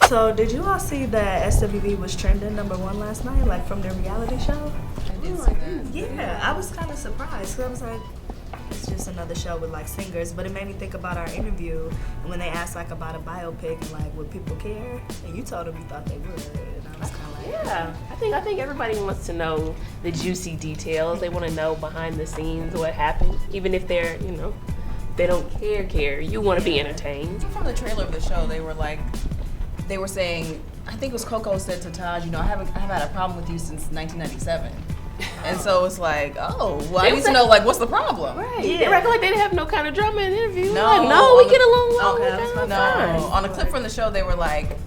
So, did you all see that SWV was trending #1 last night, like from their reality show? I did see that. Yeah, I was kind of surprised. 'Cause I was like, it's just another show with like singers. But it made me think about our interview when they asked like about a biopic and like would people care? And you told them you thought they would. And I was kind of like, yeah. I think everybody wants to know the juicy details. They want to know behind the scenes what happened, even if they're they don't care. You want to be entertained. From the trailer of the show, they were saying, I think it was Coco said to Taj, I haven't had a problem with you since 1997. And so it's like, oh, well, I need to know, like, what's the problem? Right. Yeah. They reckon like they didn't have no kind of drama in the interview. No, like, we get along well. Okay, no. On a clip from the show, they were like,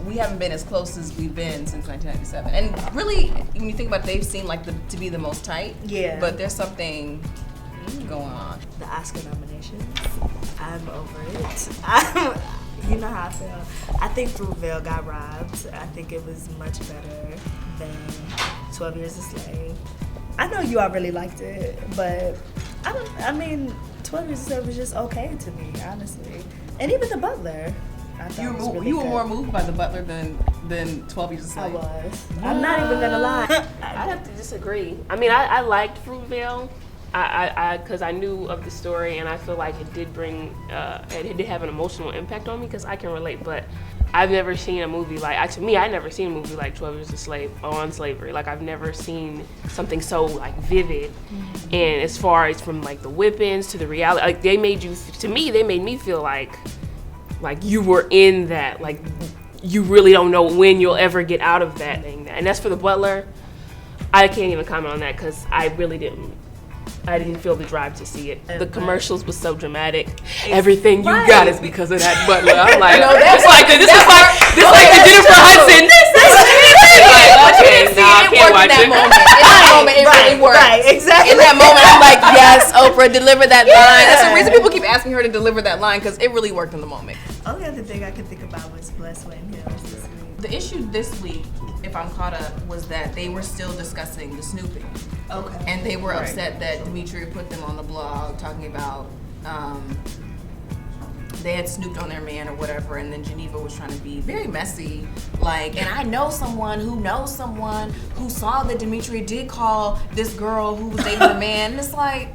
we haven't been as close as we've been since 1997. And really, when you think about it, they've seemed like to be the most tight. Yeah. But there's something going on. The Oscar nominations, I'm over it. You know how I feel. I think Fruitvale got robbed. I think it was much better than 12 Years a Slave. I know you all really liked it, but 12 Years a Slave was just okay to me, honestly. And even The Butler. I thought was really you were good. more moved by The Butler than 12 Years a Slave. I was. I'm not even gonna lie. I'd have to disagree. I mean, I liked Fruitvale. Because I knew of the story, and I feel like it did it did have an emotional impact on me because I can relate. But I've never seen a movie like, I never seen a movie like 12 Years a Slave on slavery. Like, I've never seen something so like vivid. Mm-hmm. And as far as from like the whippings to the reality, like they made me feel like you were in that. Like, you really don't know when you'll ever get out of that thing. And that's for The Butler. I can't even comment on that because I really didn't feel the drive to see it. The commercials was so dramatic. Everything you got is because of that Butler. I'm like, this is like the Jennifer Hudson. I can't watch it. In that moment, it really worked. Right, exactly. In that moment, I'm like, yes, Oprah, deliver that line. That's the reason people keep asking her to deliver that line, because it really worked in the moment. Only other thing I could think about was Blessed Sweat and Hills this week. The issue this week, if I'm caught up, was that they were still discussing the snooping. Okay. And they were upset that Dimitri put them on the blog talking about they had snooped on their man or whatever, and then Geneva was trying to be very messy. Like, and I know someone who knows someone who saw that Dimitri did call this girl who was dating the man. And it's like,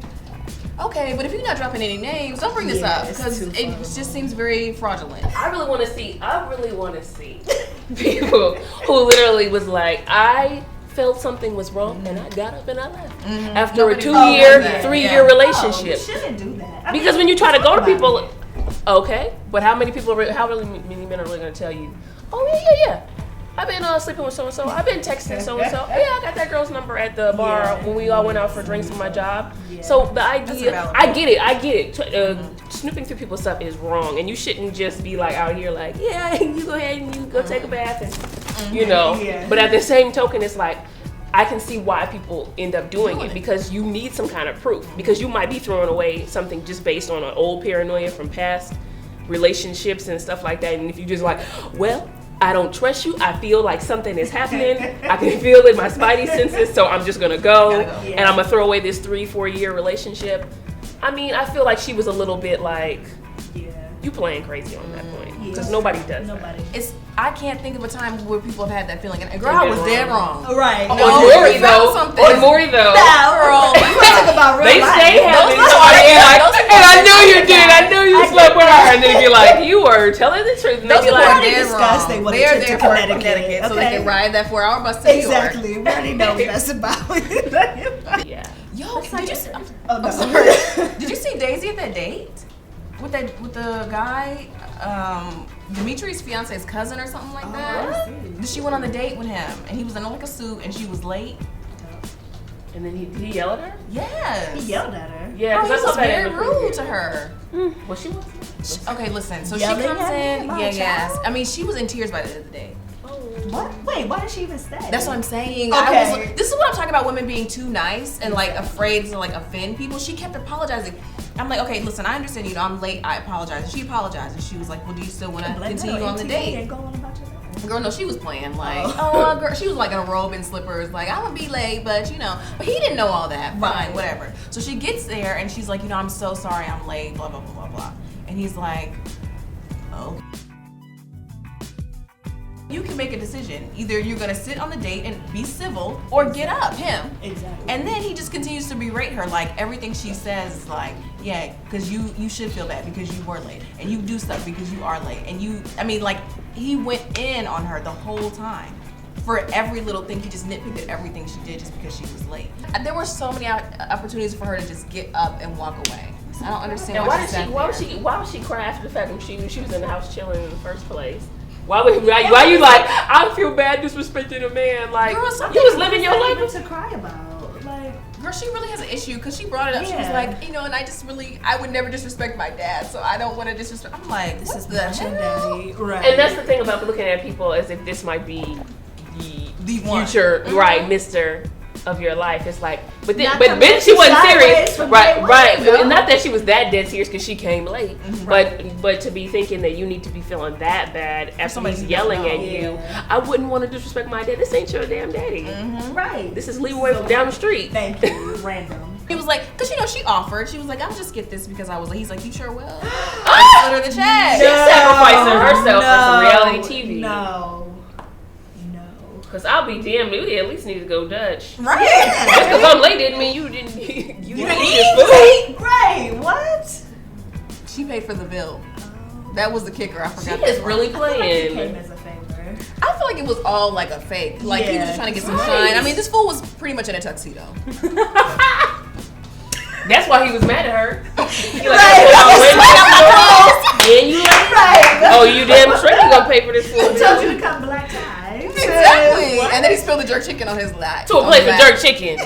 okay, but if you're not dropping any names, don't bring this up, because it just seems very fraudulent. I really want to see people who literally was like, I felt something was wrong and I got up and I left after a 2-year, 3-year relationship. You shouldn't do that. Because when you try to go to people, okay, but how many men are really going to tell you, oh yeah, I've been sleeping with so-and-so, I've been texting so-and-so, yeah, I got that girl's number at the bar when we all went out for drinks with my job. Yeah. So the idea, I get it. Snooping through people's stuff is wrong, and you shouldn't just be like out here like, yeah, you go ahead and you go take a bath and, but at the same token, it's like, I can see why people end up doing it, because you need some kind of proof, because you might be throwing away something just based on an old paranoia from past relationships and stuff like that. And if you just like, well, I don't trust you, I feel like something is happening, I can feel it in my spidey senses, so I'm just gonna go. And I'm gonna throw away this 3-4 year relationship. I mean, I feel like she was a little bit like, you playing crazy on that point, because nobody does that. I can't think of a time where people have had that feeling. And girl, I was dead wrong. Right. Or Maury though. Nah, girl. Talk about real they life. stay having and I knew you did. I knew you slept with her. And then you're like, you were telling the truth. And those they be people like, dead wrong. They want They're to there trip for to Connecticut, so they can ride that 4-hour bus to New York. Exactly. We already know what that's about. yeah. Yo, did you see? Oh, no. I'm sorry. Did you see Daisy at that date with the guy? Dimitri's fiance's cousin or something like that. She went on the date with him, and he was in like a suit, and she was late. And then he yelled at her? Yes. He yelled at her. Yeah, he was very rude to her. Well, she was. Okay, listen. So Yelling she comes at in. me, Yes. I mean, she was in tears by the end of the day. What? Wait, why did she even stay? That's what I'm saying. Okay. This is what I'm talking about, women being too nice and like afraid to like offend people. She kept apologizing. I'm like, okay, listen, I understand, I'm late, I apologize. And she apologized, and she was like, well, do you still want to continue on the date? Girl, no, she was playing like, girl, she was like in a robe and slippers, like, I'm gonna be late, but but he didn't know all that. Fine, whatever. So she gets there, and she's like, I'm so sorry, I'm late, blah, blah, blah, blah, blah. And he's like, oh. You can make a decision. Either you're gonna sit on the date and be civil, or get up, him. Exactly. And then he just continues to berate her, like everything she says is like, yeah, because you should feel bad because you were late, and you do stuff because you are late, and he went in on her the whole time. For every little thing, he just nitpicked at everything she did just because she was late. There were so many opportunities for her to just get up and walk away. I don't understand And why was she crying after the fact when she was in the house chilling in the first place? Why you like, I feel bad disrespecting a man? Like, girl, you was living your life. To cry about. Like, girl, she really has an issue because she brought it up. Yeah. She was like, and I would never disrespect my dad, so I don't want to disrespect. I'm like, this what is the matching hell? daddy. Right. And that's the thing about looking at people as if this might be The one. future, right, Mr. of your life. It's like, but Not then she wasn't serious, from right? day one, Right. no. Not that she was that dead serious because she came late, Right. but to be thinking that you need to be feeling that bad after somebody he's you yelling don't at know. you. Yeah. I wouldn't want to disrespect my dad. This ain't your damn daddy. Right. This is Leroy from down the street. Thank you. Random. He was like, because she offered. She was like, I'll just get this because I was late. He's like, you sure will? I split her the check. She's sacrificing herself for some reality TV. No. Cause I'll be damned, we at least need to go Dutch. Right. Just cause I'm late didn't mean you didn't eat your food. Right. What? She paid for the bill. That was the kicker. I She forgot. is really Came playing. as a favor. I feel like it was all like a fake. Like he was just trying to get some right. shine. I mean, this fool was pretty much in a tuxedo. That's why he was mad at her. He like, Right. and you like, Right. oh, you damn straight you gonna pay for this I food. told you to come black tie. Exactly. What? And then he spilled the jerk chicken on his lap. To a place of jerk chicken.